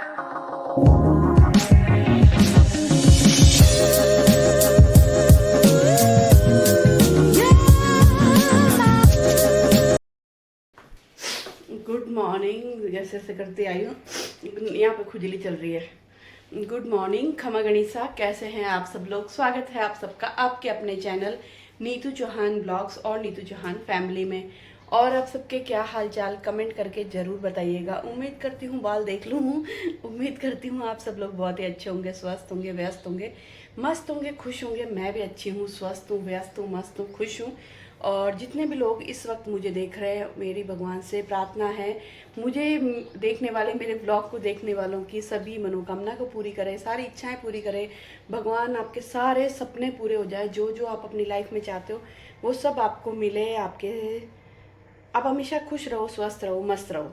Good morning. जैसे ऐसे करते आई हूँ, यहाँ पे खुजली चल रही है। गुड मॉर्निंग, खमा गणिसा, कैसे हैं आप सब लोग? स्वागत है आप सबका आपके अपने चैनल नीतू चौहान ब्लॉग्स और नीतू चौहान फैमिली में। और आप सबके क्या हाल चाल कमेंट करके ज़रूर बताइएगा। उम्मीद करती हूँ, बाल देख लूँ हूँ, उम्मीद करती हूँ आप सब लोग बहुत ही अच्छे होंगे, स्वस्थ होंगे, व्यस्त होंगे, मस्त होंगे, खुश होंगे। मैं भी अच्छी हूँ, स्वस्थ हूँ, व्यस्त हूँ, मस्त हूँ, खुश हूँ। और जितने भी लोग इस वक्त मुझे देख रहे हैं, मेरी भगवान से प्रार्थना है, मुझे देखने वाले, मेरे ब्लॉग को देखने वालों की सभी मनोकामना को पूरी करे, सारी इच्छाएं पूरी करे। भगवान आपके सारे सपने पूरे हो जाए, जो जो आप अपनी लाइफ में चाहते हो वो सब आपको मिले। आप हमेशा खुश रहो, स्वस्थ रहो, मस्त रहो।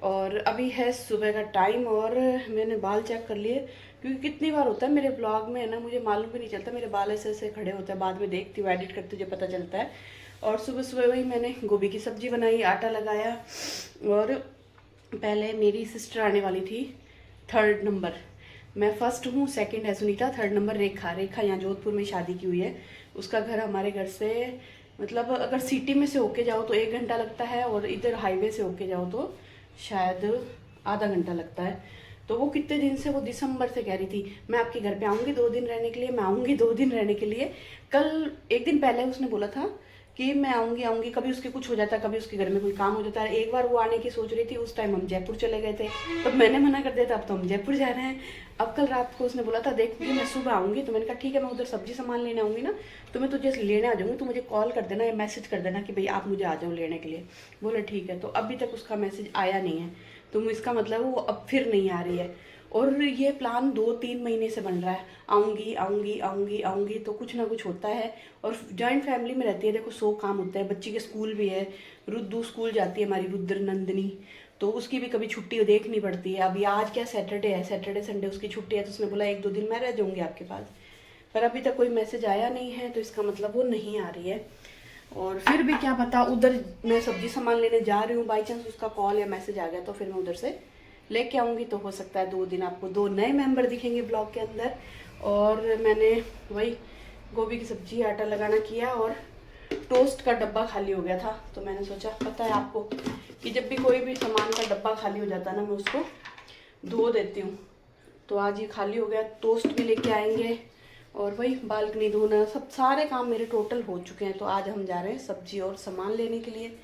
और अभी है सुबह का टाइम और मैंने बाल चेक कर लिए, क्योंकि कितनी बार होता है मेरे ब्लॉग में, है ना, मुझे मालूम भी नहीं चलता, मेरे बाल ऐसे ऐसे खड़े होते हैं, बाद में देखती हूँ, एडिट करते मुझे पता चलता है। और सुबह सुबह वही मैंने गोभी की सब्जी बनाई, आटा लगाया। और पहले मेरी सिस्टर आने वाली थी, 3rd नंबर। मैं फर्स्ट हूँ, सेकंड है सुनीता, 3rd नंबर रेखा। रेखा यहाँ जोधपुर में शादी की हुई है। उसका घर हमारे घर से, मतलब अगर सिटी में से होके जाओ तो 1 घंटा लगता है, और इधर हाईवे से होके जाओ तो शायद आधा घंटा लगता है। तो वो कितने दिन से, वो दिसंबर से कह रही थी मैं आपके घर पे आऊँगी 2 दिन रहने के लिए, मैं आऊँगी 2 दिन रहने के लिए। कल 1 दिन पहले उसने बोला था कि मैं आऊँगी। कभी उसके कुछ हो जाता है, कभी उसके घर में कोई काम हो जाता है। एक बार वो आने की सोच रही थी, उस टाइम हम जयपुर चले गए थे, तब मैंने मना कर दिया था, अब तो हम जयपुर जा रहे हैं। अब कल रात को उसने बोला था देखूँगी मैं सुबह आऊँगी, तो मैंने कहा ठीक है, मैं उधर सब्जी सामान लेने आऊँगी ना, तो मैं तुझे लेने आ जाऊँगी, तो मुझे कॉल कर देना या मैसेज कर देना कि भाई आप मुझे आ जाओ लेने के लिए। बोले ठीक है। तो अभी तक उसका मैसेज आया नहीं है, तो इसका मतलब वो अब फिर नहीं आ रही है। और ये प्लान 2-3 महीने से बन रहा है, आऊँगी आऊँगी आऊँगी आऊँगी, तो कुछ ना कुछ होता है। और जॉइंट फैमिली में रहती है, देखो 100 काम होते हैं। बच्ची के स्कूल भी है, रुद्दू स्कूल जाती है हमारी, रुद्र नंदिनी, तो उसकी भी कभी छुट्टी देखनी पड़ती है। अभी आज क्या सैटरडे है, सैटरडे संडे उसकी छुट्टी है, तो उसने बोला 1-2 दिन मैं रह जाऊँगी आपके पास। पर अभी तक कोई मैसेज आया नहीं है, तो इसका मतलब वो नहीं आ रही है। और फिर भी क्या पता, उधर मैं सब्जी सामान लेने जा रही हूँ, बाई चांस उसका कॉल या मैसेज आ गया तो फिर मैं उधर से लेके आऊँगी, तो हो सकता है 2 दिन आपको 2 नए मेंबर दिखेंगे ब्लॉग के अंदर। और मैंने वही गोभी की सब्जी, आटा लगाना किया, और टोस्ट का डब्बा खाली हो गया था, तो मैंने सोचा, पता है आपको कि जब भी कोई भी सामान का डब्बा खाली हो जाता है ना, मैं उसको धो देती हूँ। तो आज ये खाली हो गया, टोस्ट भी लेके आएंगे, और वही बालकनी धोना, सब सारे काम मेरे टोटल हो चुके हैं। तो आज हम जा रहे हैं सब्जी और सामान लेने के लिए,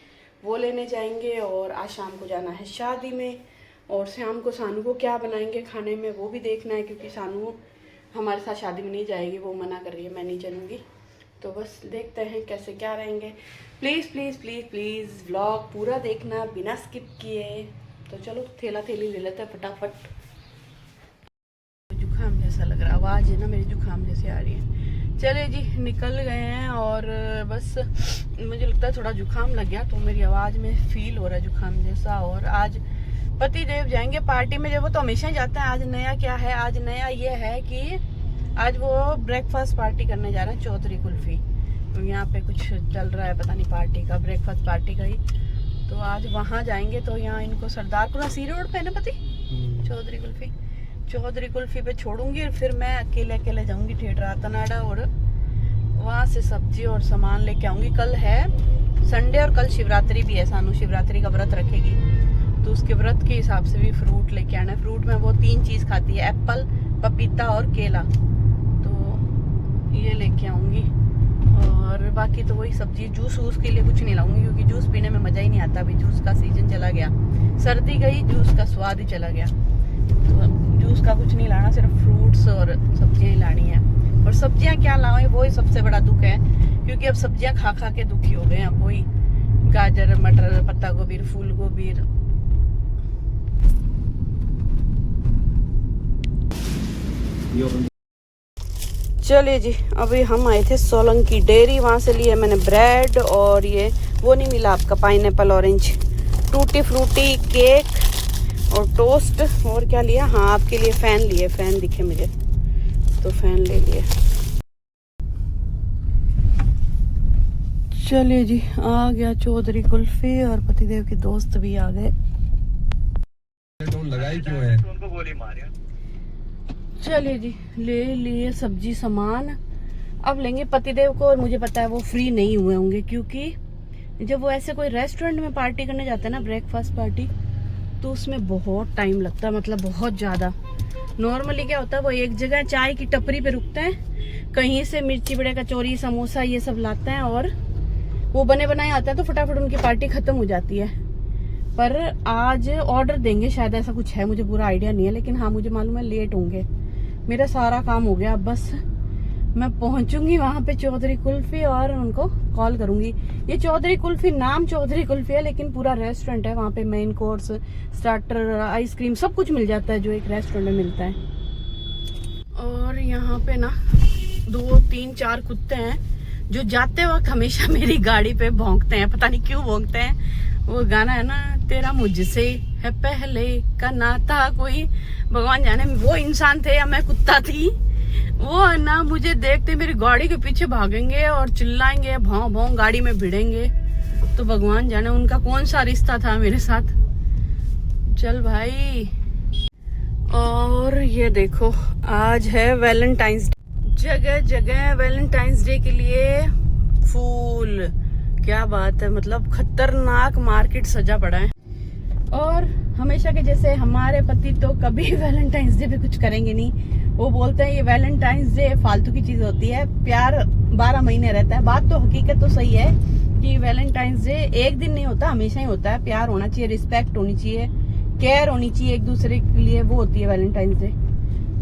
वो लेने जाएंगे। और आज शाम को जाना है शादी में, और शाम को सानू को क्या बनाएंगे खाने में वो भी देखना है, क्योंकि सानू हमारे साथ शादी में नहीं जाएगी, वो मना कर रही है, मैं नहीं चलूँगी। तो बस देखते हैं कैसे क्या रहेंगे। Please please please please vlog पूरा देखना बिना स्किप किए। तो चलो थैला थैली ले लेते हैं फटाफट। जुकाम जैसा लग रहा, आवाज़ है ना मेरी जुकाम जैसे आ रही है। चले जी, निकल गए हैं, और बस मुझे लगता है थोड़ा जुकाम लग गया, तो मेरी आवाज़ में फील हो रहा है जुकाम जैसा। और आज पति देव जाएंगे पार्टी में, जब वो तो हमेशा ही जाते हैं। आज नया क्या है, आज नया ये है कि आज वो ब्रेकफास्ट पार्टी करने जा रहे हैं, चौधरी कुल्फी। तो यहाँ पे कुछ चल रहा है, पता नहीं पार्टी का, ब्रेकफास्ट पार्टी का ही। तो आज वहाँ जाएंगे, तो यहाँ इनको सरदारपुरा सी रोड पे है ना पति, चौधरी कुल्फी पे छोड़ूंगी, और फिर मैं अकेले अकेले जाऊंगी थिएटर आतनाडा, और वहाँ से सब्जी और सामान लेके आऊंगी। कल है संडे, और कल शिवरात्रि भी है, सानू शिवरात्रि का व्रत रखेगी, तो उसके व्रत के हिसाब से भी फ्रूट लेके आना है। फ्रूट में वो 3 चीज़ खाती है, एप्पल, पपीता और केला, तो ये लेके आऊँगी। और बाकी तो वही सब्जी, जूस वूस के लिए कुछ नहीं लाऊंगी, क्योंकि जूस पीने में मज़ा ही नहीं आता। अभी जूस का सीजन चला गया, सर्दी गई, जूस का स्वाद ही चला गया। तो जूस का कुछ नहीं लाना, सिर्फ फ्रूट्स और सब्जियाँ ही लानी है। और सब्जियाँ क्या लाएं, वो ही सबसे बड़ा दुख है, क्योंकि अब सब्जियाँ खा खा के दुखी हो गए हैं। अब वही गाजर, मटर, पत्ता गोभी, फूल गोभी। चलिए जी, अभी हम आए थे सोलंकी डेयरी, वहाँ से लिए मैंने ब्रेड, और ये वो नहीं मिला आपका pineapple, orange, tutti frutti, cake और टोस्ट। और क्या लिया, हाँ आपके लिए फ़ैन लिए, फ़ैन दिखे मुझे तो फ़ैन ले लिए। चलिए जी, आ गया चौधरी कुल्फी, और पतिदेव के दोस्त भी आ गए। लगाई क्यों है? उनको गोली मारी। चलिए जी, ले लिए सब्जी सामान, अब लेंगे पतिदेव को। और मुझे पता है वो फ्री नहीं हुए होंगे, क्योंकि जब वो ऐसे कोई रेस्टोरेंट में पार्टी करने जाते हैं ना, ब्रेकफास्ट पार्टी, तो उसमें बहुत टाइम लगता है, मतलब बहुत ज़्यादा। नॉर्मली क्या होता है, वो एक जगह चाय की टपरी पे रुकते हैं, कहीं से मिर्ची बड़े कचौरी समोसा ये सब लाते हैं, और वो बने बनाए आते हैं, तो फटाफट उनकी पार्टी खत्म हो जाती है। पर आज ऑर्डर देंगे शायद, ऐसा कुछ है, मुझे पूरा आइडिया नहीं है, लेकिन हाँ मुझे मालूम है लेट होंगे। मेरा सारा काम हो गया, अब बस मैं पहुंचूंगी वहां पे चौधरी कुल्फी और उनको कॉल करूंगी। ये चौधरी कुल्फी, नाम चौधरी कुल्फी है, लेकिन पूरा रेस्टोरेंट है। वहां पे मेन कोर्स, स्टार्टर, आइसक्रीम सब कुछ मिल जाता है जो एक रेस्टोरेंट में मिलता है। और यहाँ पे ना 2, 3, 4 कुत्ते हैं जो जाते वक्त हमेशा मेरी गाड़ी पे भौंकते हैं, पता नहीं क्यों भौंकते हैं। वो गाना है ना, तेरा मुझसे है पहले का नाता कोई, भगवान जाने वो इंसान थे या मैं कुत्ता थी। वो ना मुझे देखते मेरी गाड़ी के पीछे भागेंगे और चिल्लाएंगे, भौं भौं गाड़ी में भिड़ेंगे। तो भगवान जाने उनका कौन सा रिश्ता था मेरे साथ। चल भाई। और ये देखो, आज है वैलेंटाइंस डे, जगह जगह वैलेंटाइंस डे के लिए फूल, क्या बात है, मतलब खतरनाक मार्केट सजा पड़ा है। और हमेशा के जैसे हमारे पति तो कभी वैलेंटाइंस डे पे कुछ करेंगे नहीं। वो बोलते हैं ये वैलेंटाइंस डे फालतू की चीज होती है, प्यार 12 महीने रहता है। बात तो हकीकत तो सही है कि वैलेंटाइंस डे एक दिन नहीं होता, हमेशा ही होता है। प्यार होना चाहिए, रिस्पेक्ट होनी चाहिए, केयर होनी चाहिए एक दूसरे के लिए, वो होती है वैलेंटाइंस डे।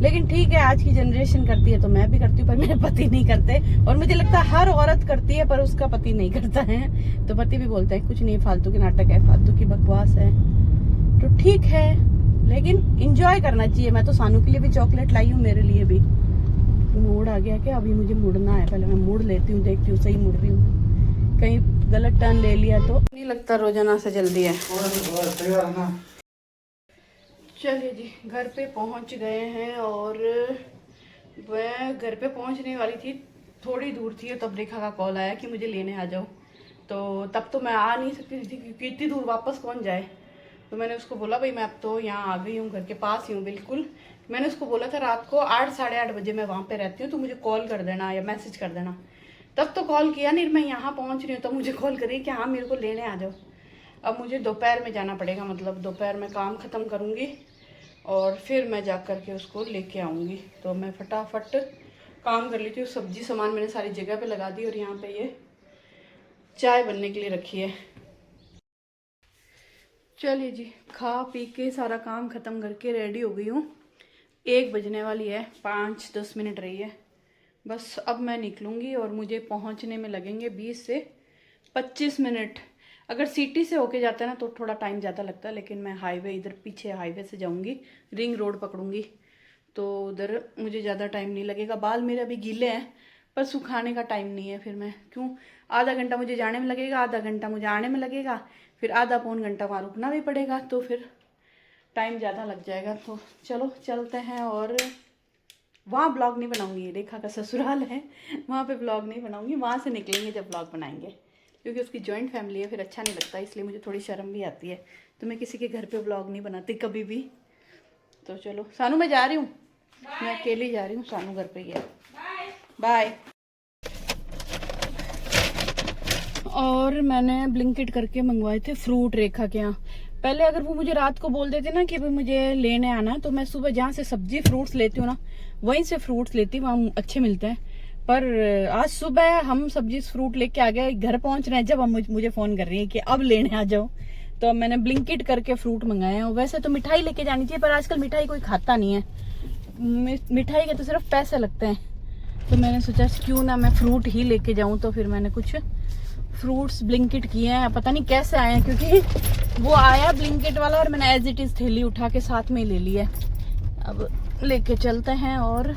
लेकिन ठीक है, आज की जनरेशन करती है तो मैं भी करती हूँ, पर मेरे पति नहीं करते। और मुझे लगता है हर औरत करती है, पर उसका पति नहीं करता है। तो पति भी बोलते हैं कुछ नहीं, फालतू के नाटक है, फालतू की बकवास है। तो ठीक है, लेकिन इंजॉय करना चाहिए। मैं तो सानू के लिए भी चॉकलेट लाई हूँ, मेरे लिए भी। मूड आ गया क्या? अभी मुझे मुड़ना है, पहले मैं मुड़ लेती हूँ, देखती हूँ सही मुड़ रही हूँ, कहीं गलत टर्न ले लिया तो नहीं लगता रोजाना से जल्दी है। चलिए जी, घर पे पहुंच गए हैं। और मैं घर पे पहुंचने वाली थी, थोड़ी दूर थी, तब रेखा का कॉल आया कि मुझे लेने आ जाओ। तो तब तो मैं आ नहीं सकती थी, क्योंकि इतनी दूर वापस कौन जाए। तो मैंने उसको बोला भाई मैं अब तो यहाँ आ गई हूँ, घर के पास ही हूँ बिल्कुल। मैंने उसको बोला था रात को 8, साढ़े 8 बजे मैं वहाँ पे रहती हूँ, तो मुझे कॉल कर देना या मैसेज कर देना। तब तो कॉल किया नहीं, मैं यहाँ पहुँच रही हूँ तब मुझे कॉल करी कि हाँ मेरे को लेने आ जाओ। अब मुझे दोपहर में जाना पड़ेगा, मतलब दोपहर में काम ख़त्म करूँगी और फिर मैं जा कर के उसको लेके आऊँगी। तो मैं फटाफट काम कर लेती हूँ। सब्जी सामान मैंने सारी जगह पे लगा दी, और यहाँ पे ये चाय बनने के लिए रखी है। चलिए जी, खा पी के सारा काम ख़त्म करके रेडी हो गई हूँ। 1 बजने वाली है, 5-10 मिनट रही है बस। अब मैं निकलूँगी और मुझे पहुँचने में लगेंगे 20 से 25 मिनट। अगर सिटी से होके जाता है ना तो थोड़ा टाइम ज़्यादा लगता है, लेकिन मैं हाईवे, इधर पीछे हाईवे से जाऊँगी, रिंग रोड पकड़ूँगी, तो उधर मुझे ज़्यादा टाइम नहीं लगेगा। बाल मेरे अभी गीले हैं, पर सुखाने का टाइम नहीं है। फिर मैं क्यों, आधा घंटा मुझे जाने में लगेगा, आधा घंटा मुझे आने में लगेगा, फिर आधा पौन घंटा वहाँ रुकना भी पड़ेगा, तो फिर टाइम ज़्यादा लग जाएगा। तो चलो चलते हैं। और वहाँ ब्लॉग नहीं बनाऊँगी, रेखा का ससुराल है, वहाँ पे ब्लॉग नहीं बनाऊँगी, वहाँ से निकलेंगे जब ब्लॉग बनाएंगे, क्योंकि उसकी जॉइंट फैमिली है, फिर अच्छा नहीं लगता, इसलिए मुझे थोड़ी शर्म भी आती है। तो मैं किसी के घर पे ब्लॉग नहीं बनाती कभी भी। तो चलो सानू, मैं जा रही हूँ, मैं अकेली जा रही हूँ, सानू घर पे ही है। बाय। और मैंने ब्लिंकिट करके मंगवाए थे फ्रूट रेखा के यहाँ। पहले अगर वो मुझे रात को बोल देते ना कि भाई मुझे लेने आना है, तो मैं सुबह जहाँ से सब्जी फ्रूट्स लेती हूँ ना, वहीं से फ्रूट्स लेती हूँ, वहाँ अच्छे मिलते हैं। पर आज सुबह हम सब्जी फ्रूट लेके आ गए, घर पहुंच रहे हैं जब हम मुझे फ़ोन कर रही है कि अब लेने आ जाओ। तो अब मैंने ब्लिंकिट करके फ्रूट मंगाए हैं। वैसे तो मिठाई लेके जानी चाहिए, पर आजकल मिठाई कोई खाता नहीं है, मिठाई के तो सिर्फ पैसे लगते हैं। तो मैंने सोचा क्यों ना मैं फ्रूट ही लेके जाऊँ, तो फिर मैंने कुछ फ्रूट्स ब्लिंकिट किए हैं। पता नहीं कैसे आए हैं, क्योंकि वो आया ब्लिंकिट वाला और मैंने एज इट इज़ थैली उठा के साथ में ले लिया। अब लेके चलते हैं। और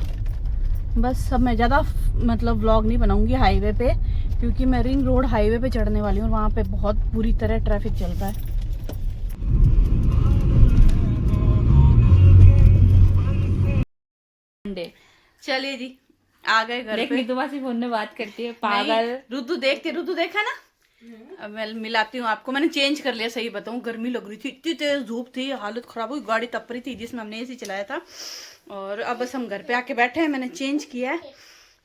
बस अब मैं ज़्यादा मतलब व्लॉग नहीं बनाऊंगी हाईवे पे, क्योंकि मैं रिंग रोड हाईवे पे चढ़ने वाली हूँ और वहाँ पे बहुत बुरी तरह ट्रैफिक चलता है। चलिए जी, आ गए घर पे। फोन में बात करती है पागल। रुद्दू देखते, रुद्दू देखा ना, अब मैं मिलाती हूँ आपको। मैंने चेंज कर लिया, सही बताऊँ गर्मी लग रही थी, इतनी तेज धूप थी, हालत खराब हुई। गाड़ी तप रही थी जिसमें हमने एसी चलाया था। और अब बस हम घर पे आके बैठे हैं, मैंने चेंज किया है।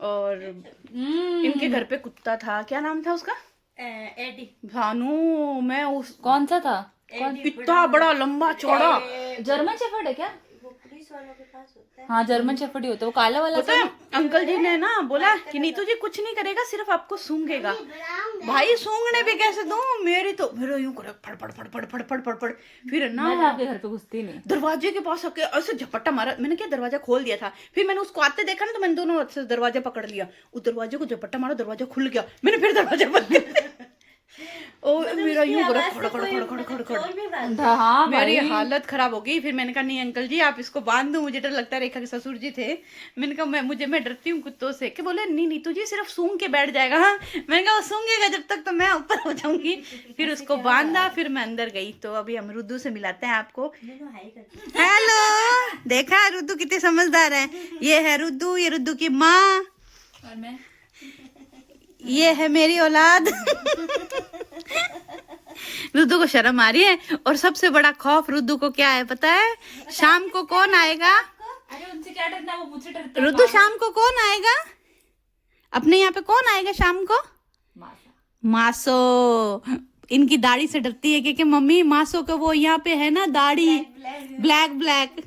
और इनके घर पे कुत्ता था, क्या नाम था उसका? एडी। भानु, मैं उस कौन सा था? इतना बड़ा लंबा चौड़ा जर्मन शेफर्ड है क्या? पुलिस वालों के पास होता है। हाँ जर्मन शेफर्ड ही होता है, वो काला वाला। पता है अंकल जी ने ना बोला कि नीतू जी कुछ नहीं करेगा, सिर्फ आपको सूंघेगा। भाई सूंघने पे कैसे दूं, मेरा यूं करे फड़ फड़ फड़ फड़ फड़ फड़ फड़ फड़। फिर ना मैं आपके घर पे घुसती नहीं। दरवाजे के पास आके ऐसे झपट्टा मारा। मैंने क्या दरवाजा खोल दिया था, फिर मैंने उसको आते देखा ना तो मैंने दोनों हाथ से दरवाजा पकड़ लिया। उस दरवाजे को झपट्टा मारा, दरवाजा खुल गया, मैंने फिर दरवाजा बंद किया। ओ मेरा यूं करे खड़ खड़ खड़ खड़ खड़ खड़। हाँ मेरी हालत खराब हो गई। फिर मैंने कहा नहीं अंकल जी आप इसको बांध दो, मुझे डर लगता है। रेखा के ससुर जी थे, मैंने कहा मैं डरती हूँ कुत्तों से। कि बोले नहीं नीतू जी सिर्फ सूंघ के बैठ जाएगा। हाँ मैंने कहा वो सूंघेगा जब तक तो मैं ऊपर हो जाऊंगी। फिर उसको बांधा, फिर मैं अंदर गई। तो अभी हम रुद्दू से मिलाते हैं आपको। हेलो, देखा रुद्दू कितने समझदार है। ये है रुद्दू, ये रुद्दू की माँ, और मैं ये है मेरी औलाद। रुद्दू को शर्म आ रही है। और सबसे बड़ा खौफ रुद्दू को क्या है पता है? शाम को कौन आएगा? अरे उनसे क्या डरना, वो मुझसे डरते हैं। रुद्दू शाम को कौन आएगा अपने यहाँ पे? कौन आएगा शाम को? मासो। इनकी दाढ़ी से डरती है क्योंकि मम्मी मासो का वो यहाँ पे है ना दाढ़ी, ब्लैक ब्लैक।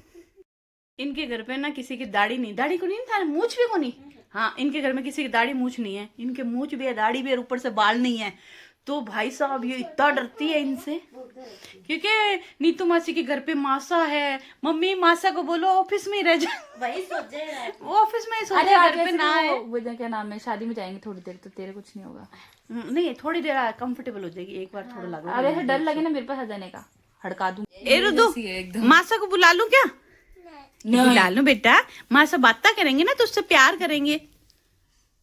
इनके घर पे ना किसी की दाढ़ी नहीं, दाढ़ी को नहीं था, मूछ भी को नहीं। हाँ इनके घर में किसी की दाढ़ी मूछ नहीं है। इनके मूछ भी है, दाढ़ी भी है, ऊपर से बाल नहीं है। तो भाई साहब ये इतना डरती है इनसे क्योंकि नीतू मासी के घर पे मासा है। मम्मी मासा को बोलो ऑफिस में ही रह जा, वही सोचे वो ऑफिस में ही सोचे, घर पे ना है। वो क्या नाम है, शादी में जाएंगे थोड़ी देर तो तेरे कुछ नहीं होगा। नहीं थोड़ी देर कंफर्टेबल हो जाएगी, एक बार थोड़ा लगा। अरे ऐसे डर लगे ना मेरे पास आ जाने का, हड़का दूं। ए रुद्दू मासा को बुला लूं क्या? बुला लूं बेटा, मासा बातें करेंगे ना तो उससे प्यार करेंगे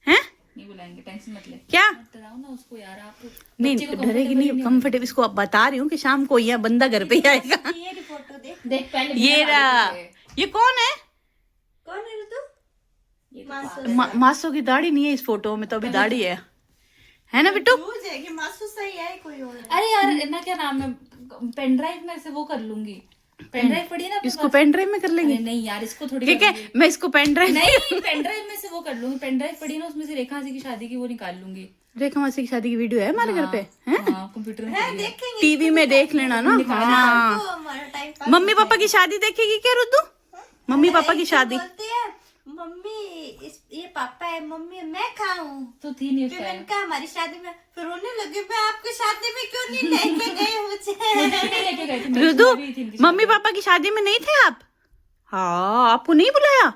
हैं? नहीं बुलाएंगे, टेंशन मत ले। क्या डराओ ना उसको यार आप। नहीं डरेगी नहीं, कंफर्टेबल। इसको अब बता रही हूँ कि शाम को यह बंदा घर पे ही आएगा। ये फोटो देख पहले। ये रहा, ये कौन है? कौन है तू? मासो की दाढ़ी नहीं है इस फोटो में, तो अभी दाढ़ी है ना बिट्टू? मासू सही है कोई और? अरे यार ना क्या नाम है, पेन ड्राइव में से वो कर लूंगी। पेन ड्राइव पड़ी है ना इसको पेन ड्राइव में कर लेंगे? नहीं यार इसको थोड़ी ठीक है, मैं इसको पेन ड्राइव नहीं पेन ड्राइव में से वो कर लूंगी। पेन ड्राइव पड़ी है ना, उसमें से रेखा जी की शादी की वो निकाल लूंगी। रेखा मासी की शादी की वीडियो है हमारे घर पे, कंप्यूटर में टीवी में देख लेना ना। हाँ मम्मी पापा की शादी देखेगी क्या रुद्दू? मम्मी पापा की शादी। मम्मी ये पापा है, मम्मी मैं खाऊं तो थी नहीं फिर मैंने कहा हमारी शादी में, फिर रोने लगे मैं आपकी शादी में क्यों नहीं लेके गए मुझे। रुद्दू मम्मी पापा की शादी में नहीं थे आप? हाँ आपको नहीं बुलाया?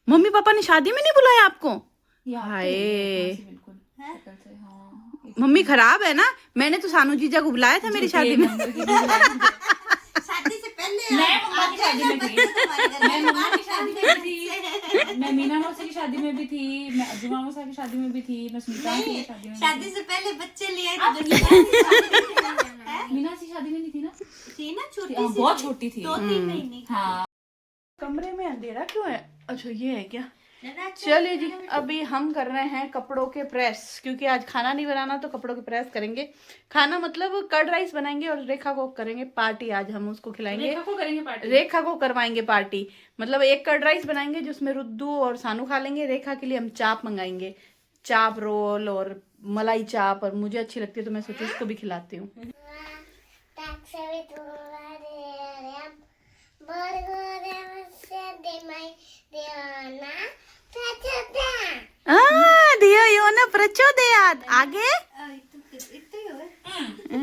मम्मी पापा ने शादी में नहीं बुलाया आपको? हाय मम्मी खराब है ना। मैंने तो सानू जीजा को बुलाया था मेरी शादी में। शादी से पहले मैं मीना मौसी की शादी में भी थी, मैं अजुमा मौसा की शादी में भी थी, मैं स्मिता की शादी में। शादी से पहले बच्चे लिए मीना की शादी में नहीं थी ना? थी ना, छोटी सी, बहुत छोटी थी, 2-3 महीने। हाँ। कमरे में अंधेरा क्यों है? अच्छा ये है क्या? चलिए जी अभी हम कर रहे हैं कपड़ों के प्रेस, क्योंकि आज खाना नहीं बनाना तो कपड़ों के प्रेस करेंगे। खाना मतलब कर्ड राइस बनाएंगे और रेखा को करेंगे पार्टी। आज हम उसको खिलाएंगे, रेखा को करेंगे पार्टी। रेखा को करवाएंगे पार्टी। मतलब एक कर्ड राइस बनाएंगे जिसमें रुद्दू और सानू खा लेंगे। रेखा के लिए हम चाप मंगाएंगे, चाप रोल और मलाई चाप, और मुझे अच्छी लगती है तो मैं सोची उसको भी खिलाती हूँ। धियो यो न प्रचोदयात्। आगे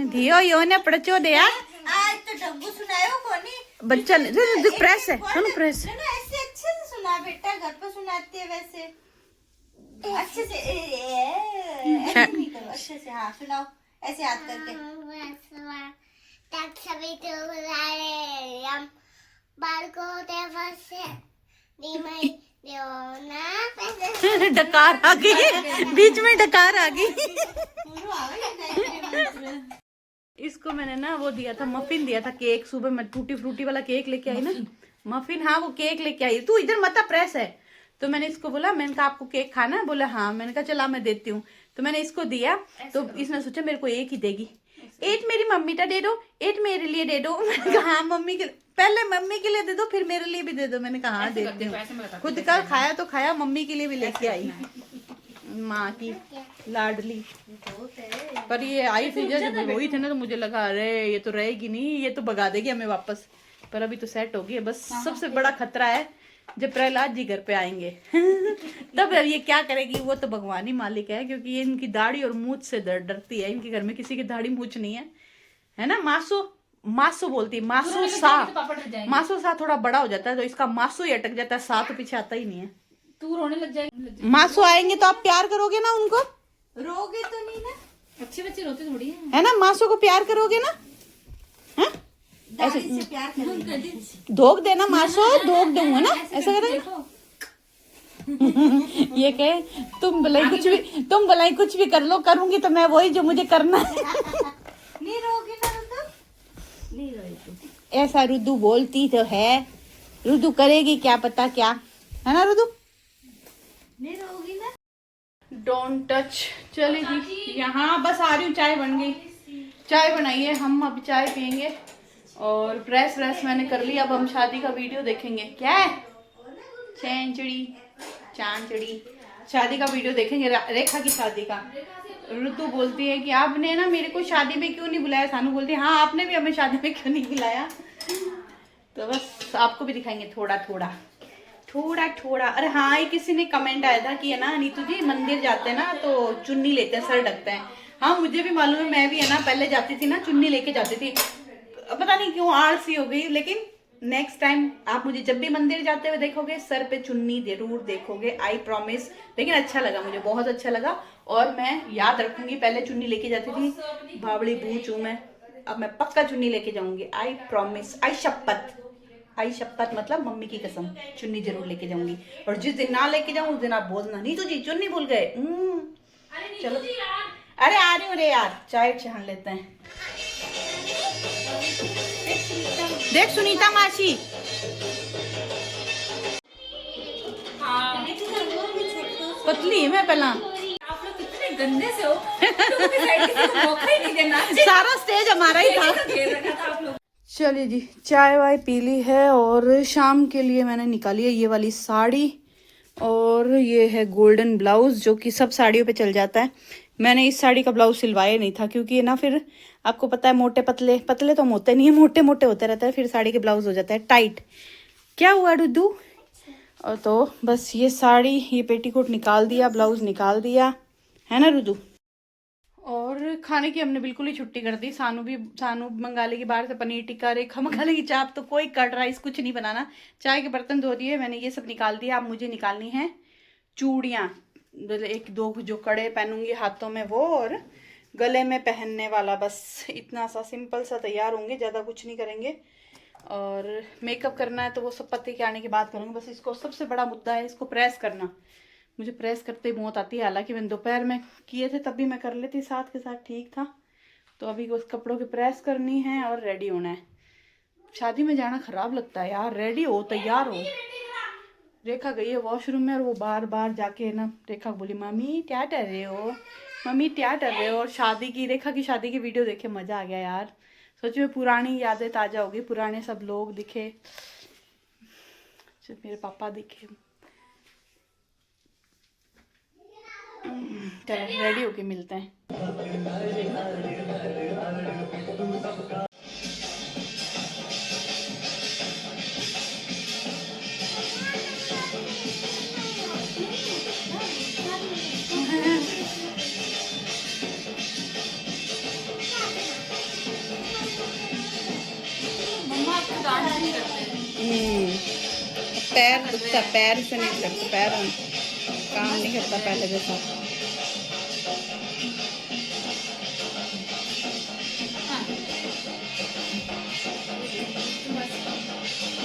धियो यो न प्रचोदयात्। आज तो डब्बू सुनायो कोनी बच्चा प्रेस है, सुनो प्रेस। ऐसे अच्छे से सुना बेटा, घर पर सुनाती है वैसे अच्छे से। ऐसे नहीं करो, अच्छे से। हाँ सुनाओ ऐसे याद करके। डकार आ गई बीच में, डकार आ गई। इसको मैंने ना वो दिया था, मफिन दिया था, केक। सुबह मैं टूटी फ्रूटी वाला केक लेके आई ना, मफिन। हाँ वो केक लेके आई। तू इधर मत प्रेस है, तो मैंने इसको बोला, मैंने कहा आपको केक खाना है? बोला हाँ। मैंने कहा चला मैं देती हूँ। तो मैंने इसको दिया, तो इसने सोचा मेरे को एक ही देगी। एक मेरी मम्मी का दे दो, एक मेरे लिए दे दो। मैंने कहा हाँ मम्मी के, पहले मम्मी के लिए दे दो फिर मेरे लिए भी दे दो। मैंने कहा हाँ देती हूँ। खुद का खाया तो खाया, मम्मी के लिए भी लेके आई, माँ की लाडली। पर ये आई थी जब रोई थी ना, तो मुझे लगा अरे ये तो रहेगी नहीं, ये तो भगा देगी हमें वापस। पर अभी तो सेट हो गई है। बस सबसे बड़ा खतरा है जब प्रहलाद जी घर पे आएंगे तब ये क्या करेगी, वो तो भगवान ही मालिक है। क्योंकि ये इनकी दाढ़ी और मूछ से डरती है। इनके घर में किसी की दाढ़ी मूछ नहीं है ना। मासो मासो बोलती है, मासो सा। मासो सा थोड़ा बड़ा हो जाता है तो इसका मासो ही अटक जाता है, सा तो पीछे आता ही नहीं है। तू रोने लग जाएगी। मासो आएंगे तो आप प्यार करोगे ना उनको? रोगे तो नहीं ना? अच्छे बच्चे रोते थोड़ी है ना। मासो को प्यार करोगे ना? हाँ? दाढ़ी से प्यार करेंगे। धोख देना मासो, धोख दूंगा ना, ऐसा करेंगे। ये कहे तुम भलाई कुछ भी कर लो, करूंगी तो मैं वही जो मुझे करना है। नहीं रोगी ना रुदू? नहीं रोई तू। ऐसा रुदू बोलती तो है, रुदू करेगी क्या पता क्या, है ना रुदू? नहीं रोगी ना? Don't touch. चले जी, यहाँ बस आ रही हूँ, चाय बन गई। चाय बनाइए, हम अब चाय पियेंगे। और प्रेस मैंने कर लिया। अब हम शादी का वीडियो देखेंगे। क्या है? चांचड़ी शादी का वीडियो देखेंगे, रेखा की शादी का। ऋतु बोलती है कि आपने ना मेरे को शादी में क्यों नहीं बुलाया। सानू बोलती है हाँ आपने भी हमें शादी में क्यों नहीं बुलाया। तो बस आपको भी दिखाएंगे थोड़ा थोड़ा। अरे हाँ, ये किसी ने कमेंट आया था कि है ना नीतू जी मंदिर जाते हैं ना तो चुन्नी लेते हैं, सर ढकते हैं। हाँ मुझे भी मालूम है, मैं भी है ना पहले जाती थी ना, चुन्नी लेके जाती थी। पता नहीं क्यों आलसी हो गई। लेकिन नेक्स्ट टाइम आप मुझे जब भी मंदिर जाते हुए देखोगे, सर पे चुन्नी जरूर देखोगे, आई प्रॉमिस। लेकिन अच्छा लगा, मुझे बहुत अच्छा लगा और मैं याद रखूंगी। पहले चुन्नी लेके जाती थी, भावड़ी बूच हूँ मैं, अब मैं पक्का चुन्नी लेके जाऊंगी। आई प्रॉमिस, आई शपथ मतलब मम्मी की कसम, चुन्नी जरूर लेके जाऊंगी। और जिस दिन ना लेके जाऊं उस दिन आप बोलना नहीं तुझी चुन्नी भूल गए। चलो अरे आ रही हूँ रे यार, चाय छान लेते हैं। देख सुनीता मासी, पतली है मैं पहला। आप लोग कितने गंदे से हो। मौका ही नहीं देना। सारा स्टेज हमारा ही था। आप लोग। चलिए जी, चाय वाय पी ली है और शाम के लिए मैंने निकाली है ये वाली साड़ी और ये है गोल्डन ब्लाउज, जो कि सब साड़ियों पे चल जाता है। मैंने इस साड़ी का ब्लाउज सिलवाया नहीं था क्योंकि ना फिर आपको पता है मोटे पतले तो हम होते नहीं है, मोटे होते रहते हैं, फिर साड़ी के ब्लाउज हो जाता है टाइट। क्या हुआ डुद्धू? और तो बस ये साड़ी, ये पेटीकोट निकाल दिया, ब्लाउज निकाल दिया, है ना रुदू? और खाने की हमने बिल्कुल ही छुट्टी कर दी। सानू मंगा लेगी बाहर से पनीर टिक्का, रेखा मंगा लेगी चाप, तो कोई कट राइस कुछ नहीं बनाना। चाय के बर्तन धो दिए मैंने, ये सब निकाल दिया। अब मुझे निकालनी है चूड़ियाँ, 1-2 जो कड़े पहनूंगी हाथों में वो, और गले में पहनने वाला। बस इतना सा सिंपल सा तैयार होंगे, ज़्यादा कुछ नहीं करेंगे। और मेकअप करना है तो वो सब पति के आने के बाद करूँगी। बस इसको सबसे बड़ा मुद्दा है इसको प्रेस करना। मुझे प्रेस करते ही मौत आती है। हालांकि मैंने दोपहर में किए थे तब भी मैं कर लेती, साथ के साथ ठीक था। तो अभी उस कपड़ों की प्रेस करनी है और रेडी होना है। शादी में जाना खराब लगता है यार, रेडी हो तैयार हो। रेखा गई है वॉशरूम में और वो बार जाके ना, रेखा बोली मम्मी क्या कर रहे हो, मम्मी क्या कर रहे हो। और रेखा की शादी की वीडियो देखे मज़ा आ गया यार। सच में पुरानी यादें ताज़ा हो गई, पुराने सब लोग दिखे, मेरे पापा दिखे। चलो रेडी होके मिलते हैं। पैर दुखता, पैर से नहीं करता, पैर काम नहीं करता पहले जैसा।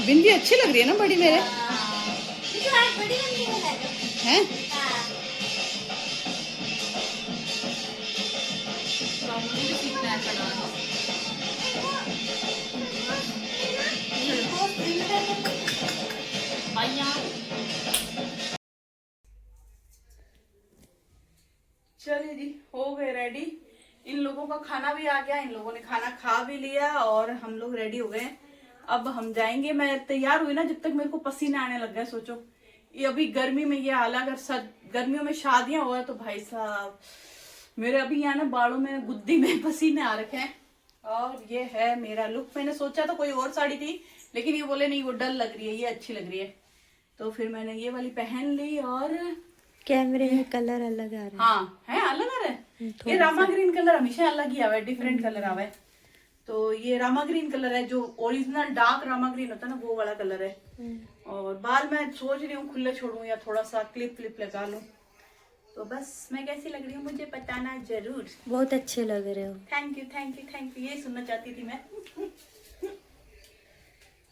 बिंदी अच्छी लग रही है ना बड़ी मेरे, हैं? चलिए जी, हो गए रेडी। इन लोगों का खाना भी आ गया, इन लोगों ने खाना खा भी लिया और हम लोग रेडी हो गए। अब हम जाएंगे। मैं तैयार हुई ना, जब तक मेरे को पसीने आने लग गए। सोचो ये अभी गर्मी में ये हाल, अगर गर्मियों में शादियां हुआ तो भाई साहब मेरे अभी यहाँ ना बालों में गुद्दी में पसीने आ रखे हैं। और ये है मेरा लुक। मैंने सोचा तो कोई और साड़ी थी, लेकिन ये बोले नहीं वो डल लग रही है, ये अच्छी लग रही है, तो फिर मैंने ये वाली पहन ली। और कैमरे में कलर अलग आ रहा हाँ है अलग आ रहा है। ये रामा ग्रीन कलर हमेशा अलग ही आवा है, डिफरेंट कलर आवा है। तो ये रामा ग्रीन कलर है, जो ओरिजिनल डार्क रामा ग्रीन होता है ना, वो वाला कलर है। और बाल मैं सोच रही हूँ खुले छोड़ूं या थोड़ा सा क्लिप लगा लूं। तो बस मैं कैसी लग रही हूँ मुझे बताना जरूर। बहुत अच्छे लग रहे हो। थैंक यू, यही सुनना चाहती थी मैं।